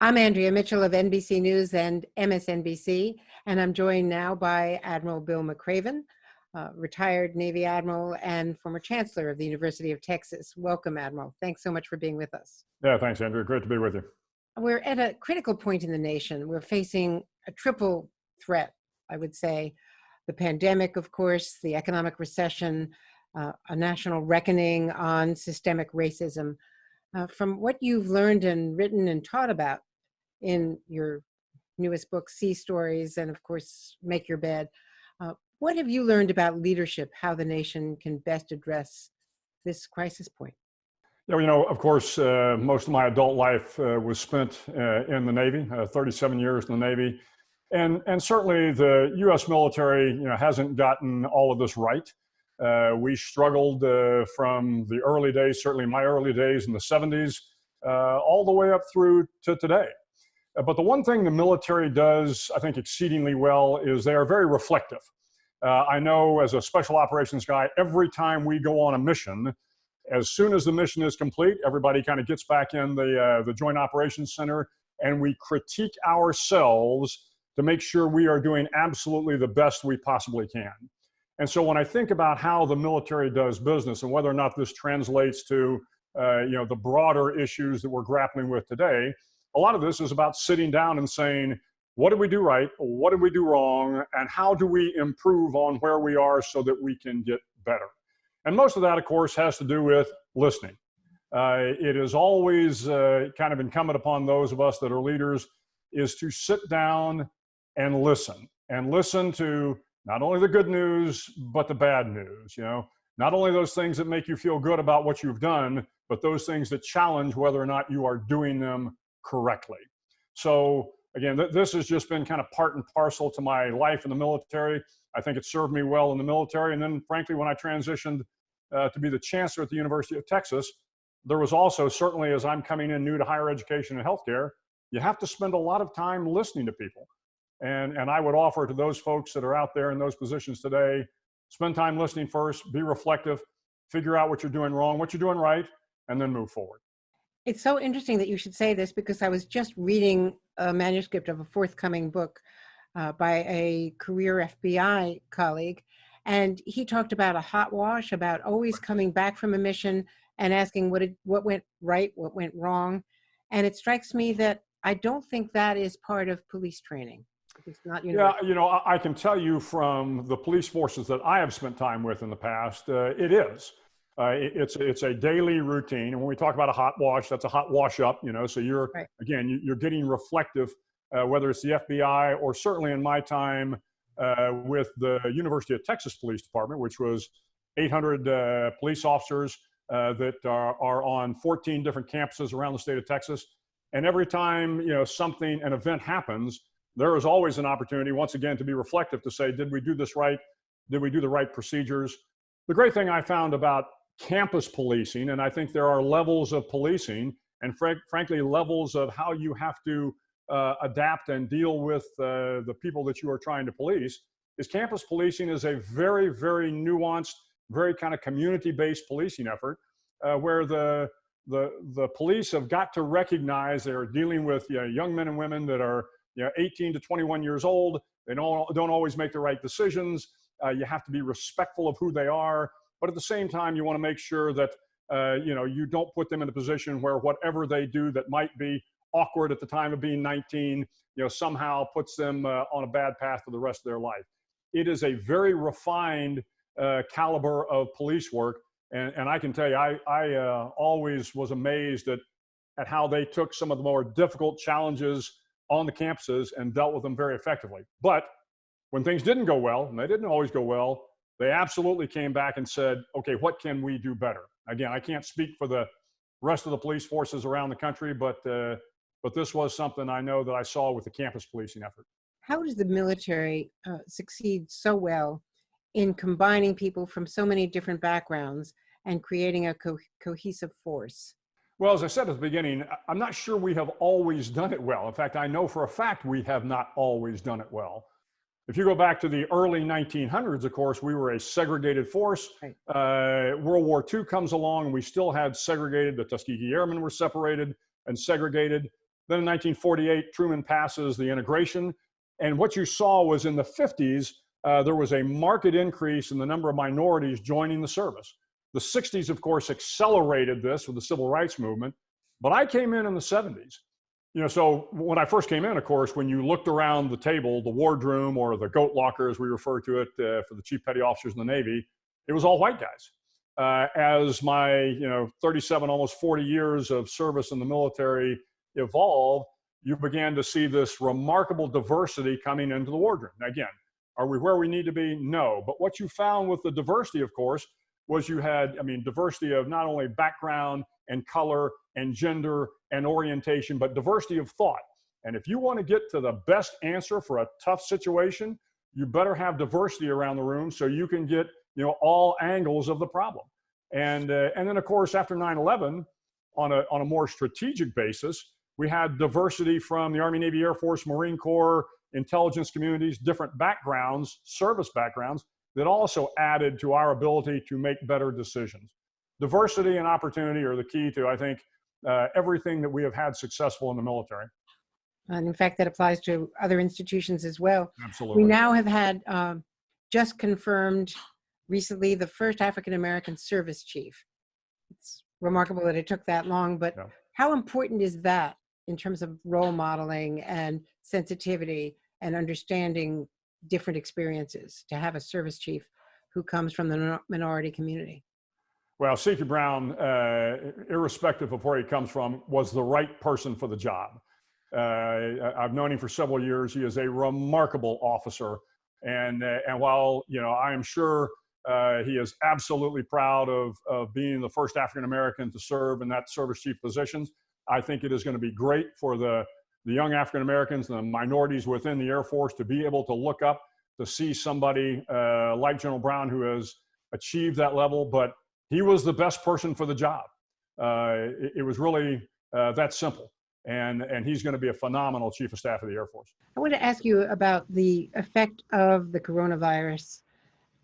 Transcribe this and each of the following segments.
I'm Andrea Mitchell of NBC News and MSNBC, and I'm joined now by Admiral Bill McRaven, retired Navy Admiral and former Chancellor of the University of Texas. Welcome, Admiral. Thanks so much for being with us. Yeah, thanks, Andrea. Great to be with you. We're at a critical point in the nation. We're facing a triple threat, I would say. The pandemic, of course, the economic recession, a national reckoning on systemic racism. From what you've learned and written and taught about in your newest book, Sea Stories, and of course, Make Your Bed, what have you learned about leadership, how the nation can best address this crisis point? Yeah, well, you know, of course, most of my adult life was spent in the Navy, 37 years in the Navy. And certainly the U.S. military, hasn't gotten all of this right. We struggled from the early days, certainly my early days in the 70s, all the way up through to today. But the one thing the military does, I think, exceedingly well is they are very reflective. I know as a special operations guy, every time we go on a mission, as soon as the mission is complete, everybody kind of gets back in the Joint Operations Center and we critique ourselves to make sure we are doing absolutely the best we possibly can. And so when I think about how the military does business and whether or not this translates to the broader issues that we're grappling with today, a lot of this is about sitting down and saying, what did we do right? What did we do wrong? And how do we improve on where we are so that we can get better? And most of that, of course, has to do with listening. It is always kind of incumbent upon those of us that are leaders is to sit down and listen to not only the good news, but the bad news. Not only those things that make you feel good about what you've done, but those things that challenge whether or not you are doing them correctly. So again, this has just been kind of part and parcel to my life in the military. I think it served me well in the military. And then frankly, when I transitioned to be the chancellor at the University of Texas, there was also, certainly as I'm coming in new to higher education and healthcare, you have to spend a lot of time listening to people. And I would offer to those folks that are out there in those positions today, spend time listening first, be reflective, figure out what you're doing wrong, what you're doing right, and then move forward. It's so interesting that you should say this because I was just reading a manuscript of a forthcoming book by a career FBI colleague. And he talked about a hot wash, about always coming back from a mission and asking what went right, what went wrong. And it strikes me that I don't think that is part of police training. It's not universal. Yeah, I can tell you from the police forces that I have spent time with in the past, it is. It's a daily routine. And when we talk about a hot wash, that's a hot wash up, so you're, right. Again, you're getting reflective, whether it's the FBI or certainly in my time with the University of Texas Police Department, which was 800 police officers that are on 14 different campuses around the state of Texas. And every time, an event happens, there is always an opportunity, once again, to be reflective, to say, did we do this right? Did we do the right procedures? The great thing I found about campus policing, and I think there are levels of policing and frankly, levels of how you have to adapt and deal with the people that you are trying to police, is campus policing is a very, very nuanced, very kind of community-based policing effort where the police have got to recognize they're dealing with young men and women that are 18 to 21 years old. They don't always make the right decisions. You have to be respectful of who they are, but at the same time, you want to make sure that you don't put them in a position where whatever they do that might be awkward at the time of being 19, somehow puts them on a bad path for the rest of their life. It is a very refined caliber of police work, and I can tell you, I always was amazed at how they took some of the more difficult challenges on the campuses and dealt with them very effectively. But when things didn't go well, and they didn't always go well, they absolutely came back and said, okay, what can we do better? Again, I can't speak for the rest of the police forces around the country, but this was something I know that I saw with the campus policing effort. How does the military succeed so well in combining people from so many different backgrounds and creating a cohesive force? Well, as I said at the beginning, I'm not sure we have always done it well. In fact, I know for a fact we have not always done it well. If you go back to the early 1900s, of course, we were a segregated force. Right. World War II comes along and we still had segregated. The Tuskegee Airmen were separated and segregated. Then in 1948, Truman passes the integration. And what you saw was in the 50s, there was a marked increase in the number of minorities joining the service. The 60s, of course, accelerated this with the civil rights movement. But I came in the 70s. So when I first came in, of course, when you looked around the table, the wardroom or the goat locker, as we refer to it for the chief petty officers in the Navy, it was all white guys. As my 37, almost 40 years of service in the military evolved, you began to see this remarkable diversity coming into the wardroom. Now, again, are we where we need to be? No. But what you found with the diversity, of course, was you had, diversity of not only background and color and gender and orientation, but diversity of thought. And if you want to get to the best answer for a tough situation, you better have diversity around the room so you can get all angles of the problem. And then, of course, after 9/11, on a more strategic basis, we had diversity from the Army, Navy, Air Force, Marine Corps, intelligence communities, different backgrounds, service backgrounds, that also added to our ability to make better decisions. Diversity and opportunity are the key to, I think, everything that we have had successful in the military. And in fact, that applies to other institutions as well. Absolutely. We now have had just confirmed recently the first African-American service chief. It's remarkable that it took that long, but how important is that in terms of role modeling and sensitivity and understanding different experiences to have a service chief who comes from the minority community? Well, C.Q. Brown, irrespective of where he comes from, was the right person for the job. I've known him for several years. He is a remarkable officer. And while, I am sure he is absolutely proud of being the first African-American to serve in that service chief positions, I think it is going to be great for the young African-Americans and the minorities within the Air Force to be able to look up to see somebody like General Brown who has achieved that level, but he was the best person for the job. It was really that simple. And he's going to be a phenomenal Chief of Staff of the Air Force. I want to ask you about the effect of the coronavirus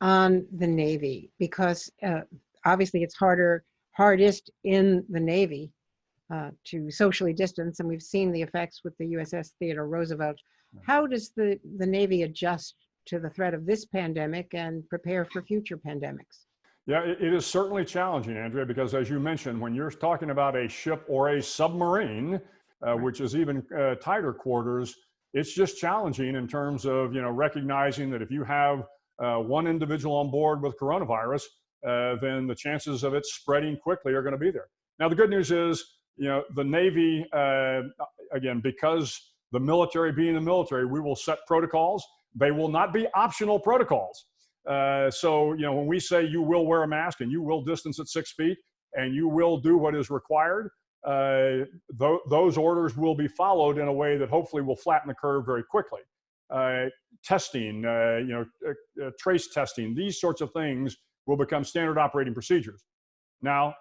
on the Navy, because obviously it's hardest in the Navy to socially distance, and we've seen the effects with the USS Theodore Roosevelt. How does the Navy adjust to the threat of this pandemic and prepare for future pandemics? Yeah, it is certainly challenging, Andrea, because as you mentioned, when you're talking about a ship or a submarine, which is even tighter quarters, it's just challenging in terms of, recognizing that if you have one individual on board with coronavirus, then the chances of it spreading quickly are going to be there. Now, the good news is, the Navy, again, because the military being the military, we will set protocols. They will not be optional protocols. So, when we say you will wear a mask and you will distance at 6 feet and you will do what is required, those orders will be followed in a way that hopefully will flatten the curve very quickly. Testing, trace testing, these sorts of things will become standard operating procedures. Now,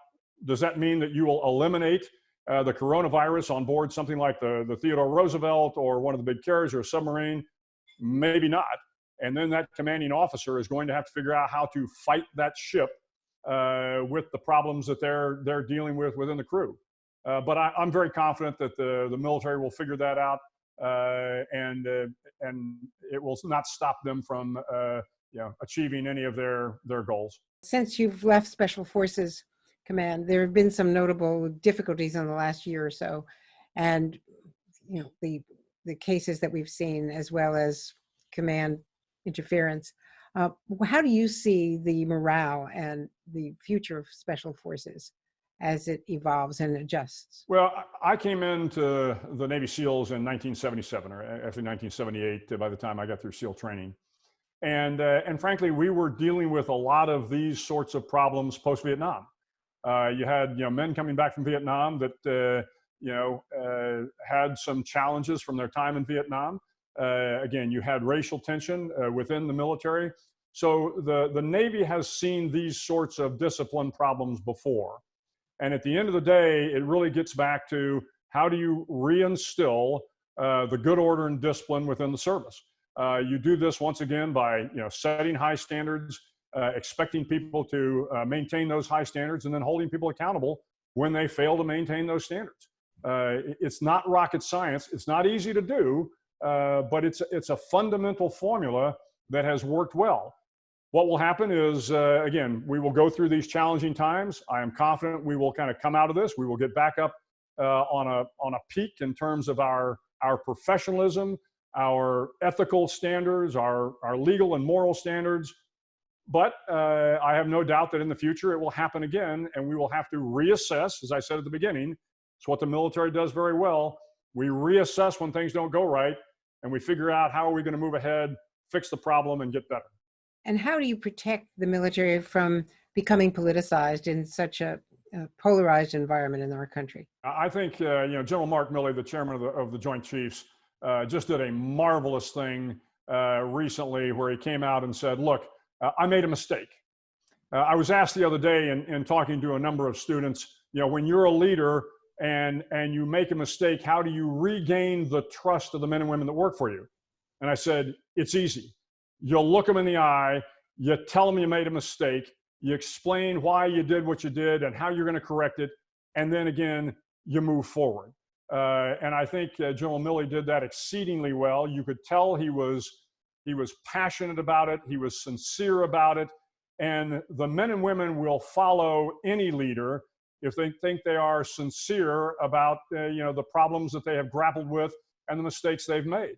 does that mean that you will eliminate the coronavirus on board something like the Theodore Roosevelt or one of the big carriers or a submarine? Maybe not. And then that commanding officer is going to have to figure out how to fight that ship with the problems that they're dealing with within the crew. But I'm very confident that the military will figure that out, and it will not stop them from achieving any of their goals. Since you've left Special Forces Command, there have been some notable difficulties in the last year or so, and the cases that we've seen, as well as command interference. How do you see the morale and the future of Special Forces as it evolves and adjusts? Well, I came into the Navy SEALs in 1977, or actually 1978, by the time I got through SEAL training. And frankly, we were dealing with a lot of these sorts of problems post-Vietnam. You had men coming back from Vietnam that had some challenges from their time in Vietnam. Again, you had racial tension within the military. So the Navy has seen these sorts of discipline problems before. And at the end of the day, it really gets back to how do you reinstill the good order and discipline within the service. You do this once again by setting high standards, expecting people to maintain those high standards, and then holding people accountable when they fail to maintain those standards. It's not rocket science. It's not easy to do, but it's a fundamental formula that has worked well. What will happen is, again, we will go through these challenging times. I am confident we will kind of come out of this. We will get back up on a peak in terms of our professionalism, our ethical standards, our legal and moral standards. But I have no doubt that in the future it will happen again, and we will have to reassess, as I said at the beginning. It's what the military does very well. We reassess when things don't go right, and we figure out how are we going to move ahead, fix the problem, and get better. And how do you protect the military from becoming politicized in such a polarized environment in our country? I think General Mark Milley, the chairman of the Joint Chiefs, just did a marvelous thing recently where he came out and said, look, I made a mistake. I was asked the other day in talking to a number of students, when you're a leader and you make a mistake, how do you regain the trust of the men and women that work for you? And I said, it's easy. You'll look them in the eye, you tell them you made a mistake, you explain why you did what you did and how you're going to correct it, and then again, you move forward. And I think General Milley did that exceedingly well. You could tell he was passionate about it, he was sincere about it, and the men and women will follow any leader if they think they are sincere about the problems that they have grappled with and the mistakes they've made.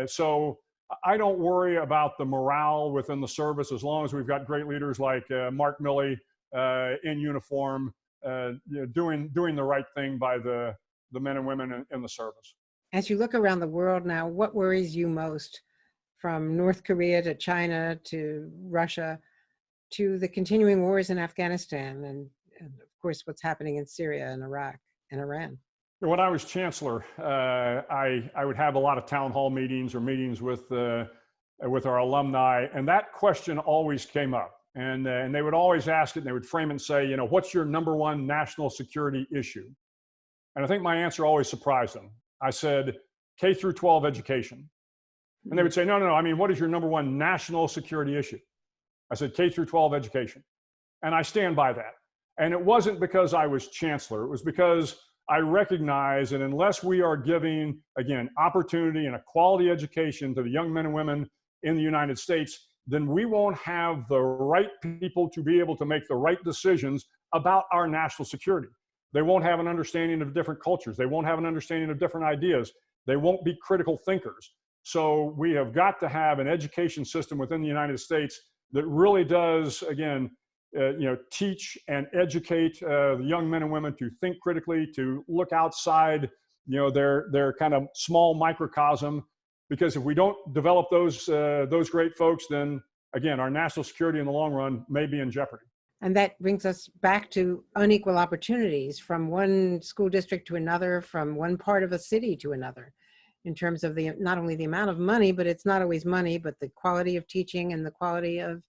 So I don't worry about the morale within the service as long as we've got great leaders like Mark Milley in uniform, doing the right thing by the men and women in the service. As you look around the world now, what worries you most, from North Korea to China to Russia to the continuing wars in Afghanistan and of course what's happening in Syria and Iraq and Iran? When I was chancellor, I would have a lot of town hall meetings or meetings with our alumni, and that question always came up. And they would always ask it, and they would frame it and say, what's your number one national security issue? And I think my answer always surprised them. I said, K through 12 education. And they would say, no, I mean, what is your number one national security issue? I said, K through 12 education. And I stand by that. And it wasn't because I was chancellor. It was because I recognize that unless we are giving, again, opportunity and a quality education to the young men and women in the United States, then we won't have the right people to be able to make the right decisions about our national security. They won't have an understanding of different cultures. They won't have an understanding of different ideas. They won't be critical thinkers. So we have got to have an education system within the United States that really does, again, teach and educate the young men and women to think critically, to look outside, their kind of small microcosm. Because if we don't develop those great folks, then again, our national security in the long run may be in jeopardy. And that brings us back to unequal opportunities from one school district to another, from one part of a city to another, in terms of not only the amount of money, but it's not always money, but the quality of teaching and the quality of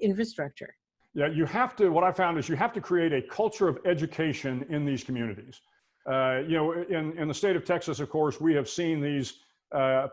infrastructure. Yeah, what I found is you have to create a culture of education in these communities. In the state of Texas, of course, we have seen these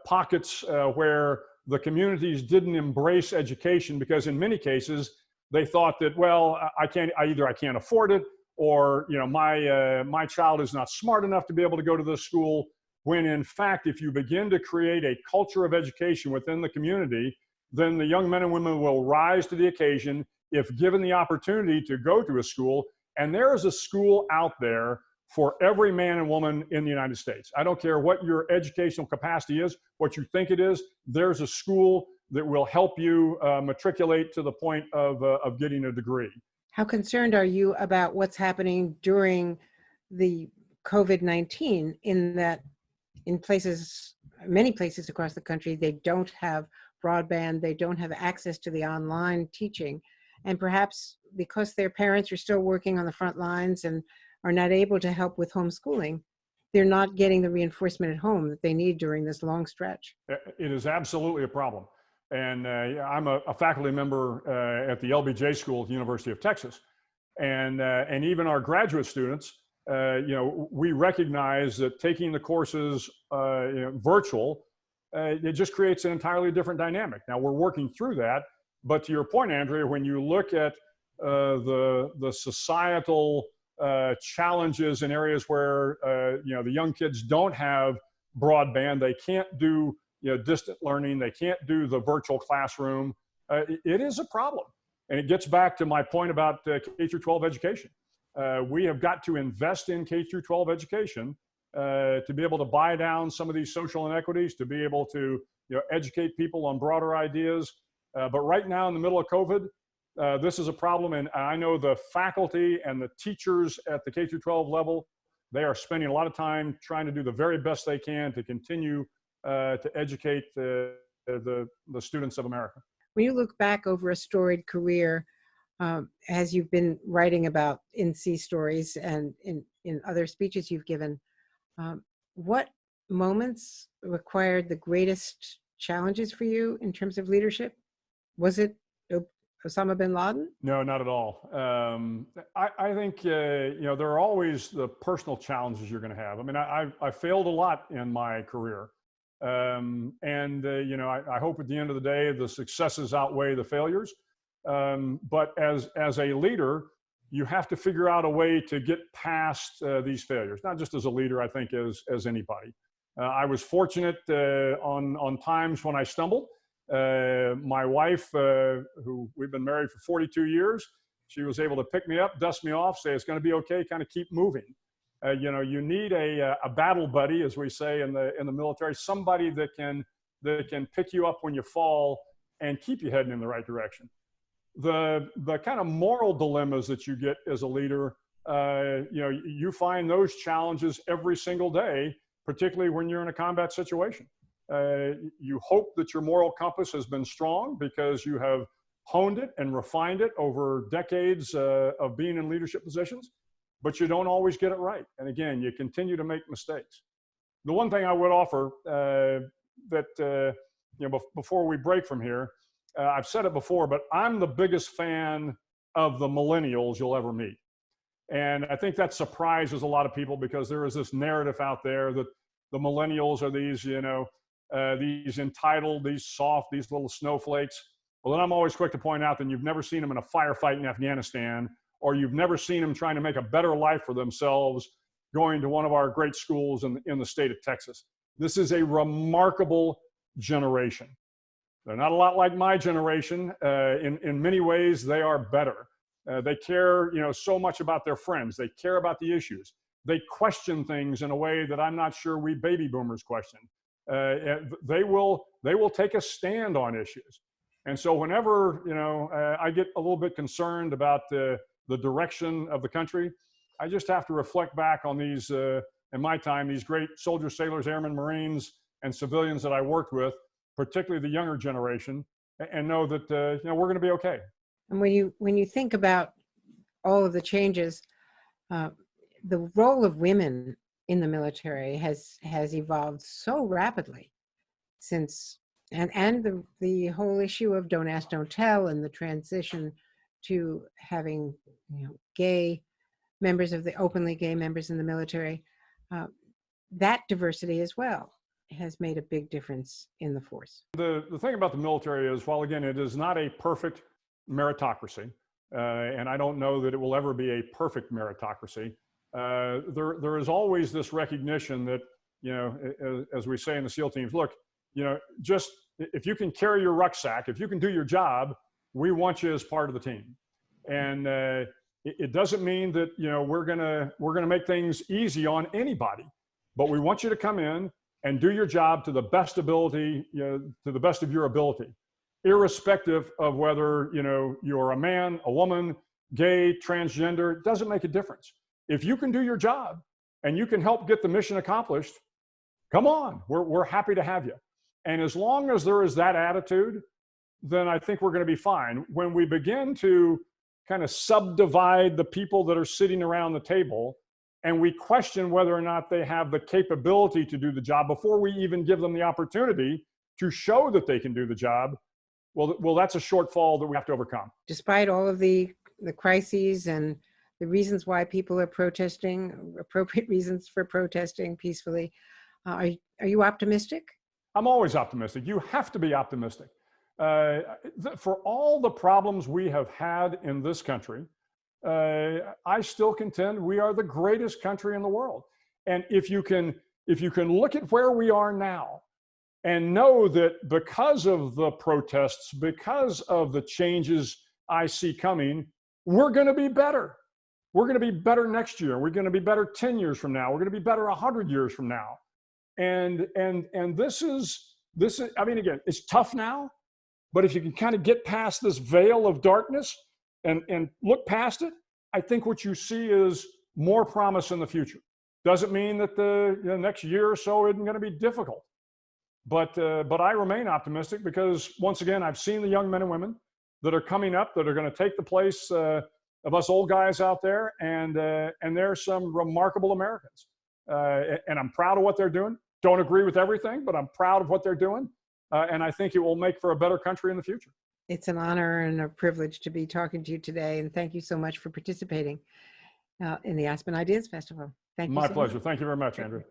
pockets where the communities didn't embrace education because in many cases, they thought that, well, I can't afford it, or my child is not smart enough to be able to go to this school. When in fact, if you begin to create a culture of education within the community, then the young men and women will rise to the occasion if given the opportunity to go to a school. And there is a school out there for every man and woman in the United States. I don't care what your educational capacity is, what you think it is, there's a school that will help you matriculate to the point of getting a degree. How concerned are you about what's happening during the COVID-19 in that in many places across the country, they don't have broadband, they don't have access to the online teaching. And perhaps because their parents are still working on the front lines and are not able to help with homeschooling, they're not getting the reinforcement at home that they need during this long stretch. It is absolutely a problem. And I'm a faculty member at the LBJ School at the University of Texas. And even our graduate students, we recognize that taking the courses virtual, it just creates an entirely different dynamic. Now we're working through that, but to your point, Andrea, when you look at the societal challenges in areas where the young kids don't have broadband. They can't do distant learning. They can't do the virtual classroom. It is a problem. And it gets back to my point about K through 12 education. We have got to invest in K through 12 education to be able to buy down some of these social inequities, to be able to educate people on broader ideas. But right now in the middle of COVID, this is a problem. And I know the faculty and the teachers at the K through 12 level, they are spending a lot of time trying to do the very best they can to continue to educate the students of America. When you look back over a storied career, as you've been writing about in Sea Stories and in other speeches you've given, what moments required the greatest challenges for you in terms of leadership? Was it Osama Bin Laden? No, not at all. I think there are always the personal challenges you're going to have. I mean, I failed a lot in my career. I hope at the end of the day, the successes outweigh the failures. But as a leader, you have to figure out a way to get past these failures, not just as a leader, I think, as anybody. I was fortunate on times when I stumbled. My wife, who we've been married for 42 years, she was able to pick me up, dust me off, say, it's going to be okay, kind of keep moving. You need a battle buddy, as we say in the military, somebody that can pick you up when you fall and keep you heading in the right direction. The kind of moral dilemmas that you get as a leader, you find those challenges every single day, particularly when you're in a combat situation. You hope that your moral compass has been strong because you have honed it and refined it over decades of being in leadership positions. But you don't always get it right. And again, you continue to make mistakes. The one thing I would offer before we break from here, I've said it before, but I'm the biggest fan of the millennials you'll ever meet. And I think that surprises a lot of people because there is this narrative out there that the millennials are these, these entitled, these soft, these little snowflakes. Well, then I'm always quick to point out that you've never seen them in a firefight in Afghanistan, or you've never seen them trying to make a better life for themselves going to one of our great schools in the state of Texas. This is a remarkable generation. They're not a lot like my generation. In many ways, they are better. They care, so much about their friends. They care about the issues. They question things in a way that I'm not sure we baby boomers question. They will take a stand on issues. And so whenever, I get a little bit concerned about the direction of the country, I just have to reflect back on these, in my time, these great soldiers, sailors, airmen, Marines, and civilians that I worked with, particularly the younger generation, and know that, we're going to be okay. And when you think about all of the changes, the role of women in the military has evolved so rapidly since, and the whole issue of don't ask, don't tell, and the transition to having gay members of the openly gay members in the military, that diversity as well has made a big difference in the force. The thing about the military is, while again, it is not a perfect meritocracy, and I don't know that it will ever be a perfect meritocracy, there is always this recognition that, as we say in the SEAL teams, look, just if you can carry your rucksack, if you can do your job, we want you as part of the team. And it doesn't mean that, we're gonna make things easy on anybody, but we want you to come in and do your job to the best ability, to the best of your ability, irrespective of whether, you're a man, a woman, gay, transgender. It doesn't make a difference. If you can do your job and you can help get the mission accomplished, come on, we're happy to have you. And as long as there is that attitude, then I think we're going to be fine. When we begin to kind of subdivide the people that are sitting around the table, and we question whether or not they have the capability to do the job before we even give them the opportunity to show that they can do the job, well, that's a shortfall that we have to overcome. Despite all of the crises and the reasons why people are protesting, appropriate reasons for protesting peacefully, are you optimistic? I'm always optimistic. You have to be optimistic. For all the problems we have had in this country, I still contend we are the greatest country in the world. And if you can look at where we are now and know that because of the protests, because of the changes I see coming, we're going to be better. We're going to be better next year. We're going to be better 10 years from now. We're going to be better 100 years from now. And this is, I mean, again, it's tough now, but if you can kind of get past this veil of darkness and look past it, I think what you see is more promise in the future. Doesn't mean that the next year or so isn't going to be difficult. But I remain optimistic because, once again, I've seen the young men and women that are coming up that are going to take the place of us old guys out there, and there's some remarkable Americans. And I'm proud of what they're doing. Don't agree with everything, but I'm proud of what they're doing. And I think it will make for a better country in the future. It's an honor and a privilege to be talking to you today. And thank you so much for participating in the Aspen Ideas Festival. Thank you. My pleasure. Thank you very much, Andrea.